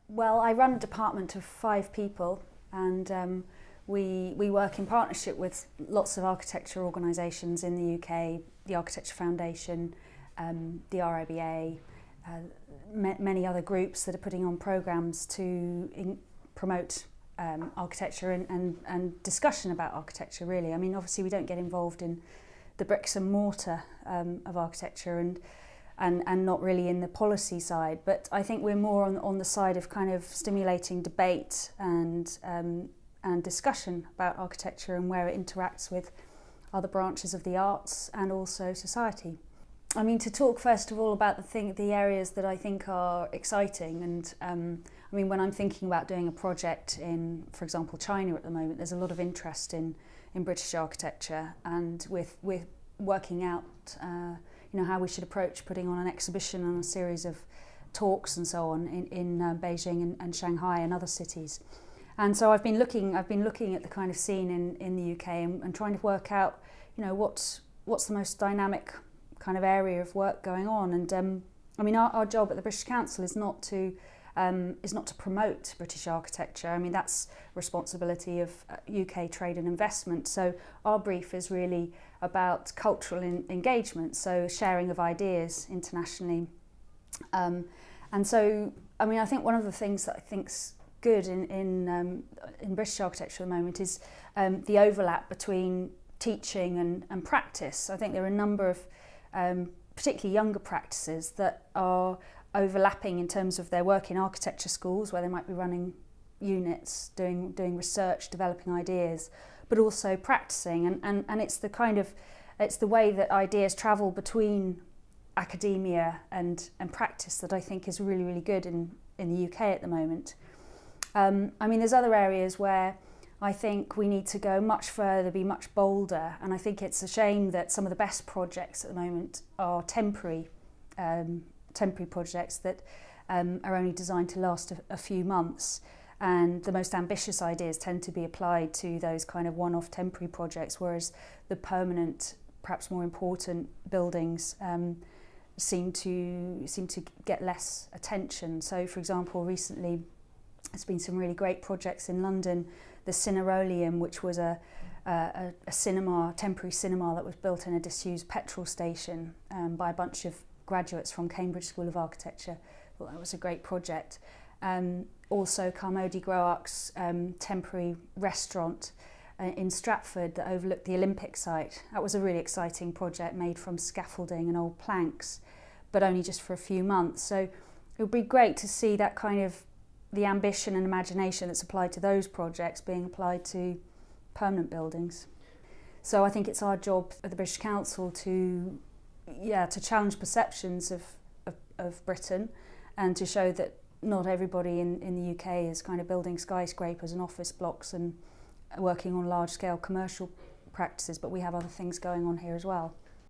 Well, I run a department of 5 people, and we work in partnership with lots of architecture organisations in the UK, the Architecture Foundation, the RIBA, many other groups that are putting on programmes to promote architecture and discussion about architecture, really. I mean, obviously we don't get involved in the bricks and mortar of architecture and not really in the policy side, but I think we're more on the side of kind of stimulating debate and discussion about architecture and where it interacts with other branches of the arts and also society. I mean, to talk first of all about the areas that I think are exciting, and I mean, when I'm thinking about doing a project in, for example, China at the moment, there's a lot of interest in British architecture, and with working out you know, how we should approach putting on an exhibition and a series of talks and so on in Beijing and Shanghai and other cities. And so I've been looking at the kind of scene in the UK and trying to work out, you know, what's the most dynamic kind of area of work going on. And I mean, our job at the British Council is not to promote British architecture. I mean, that's responsibility of UK trade and investment. So our brief is really about cultural engagement, so sharing of ideas internationally. And so, I mean, I think one of the things that I think's good in British architecture at the moment is the overlap between teaching and practice. I think there are a number of particularly younger practices that are overlapping in terms of their work in architecture schools, where they might be running units, doing research, developing ideas, but also practicing. And it's the way that ideas travel between academia and practice that I think is really, really good in the UK at the moment. I mean, there's other areas where I think we need to go much further, be much bolder, and I think it's a shame that some of the best projects at the moment are temporary projects that are only designed to last a few months, and the most ambitious ideas tend to be applied to those kind of one-off temporary projects, whereas the permanent, perhaps more important buildings seem to get less attention. So, for example, recently there's been some really great projects in London. The Cineroleum, which was a temporary cinema that was built in a disused petrol station by a bunch of graduates from Cambridge School of Architecture. Well, that was a great project. Also, Carmody Groark's temporary restaurant in Stratford that overlooked the Olympic site. That was a really exciting project, made from scaffolding and old planks, but only just for a few months. So it would be great to see that kind of the ambition and imagination that's applied to those projects being applied to permanent buildings. So I think it's our job at the British Council to challenge perceptions of Britain and to show that not everybody in the UK is kind of building skyscrapers and office blocks and working on large-scale commercial practices, but we have other things going on here as well.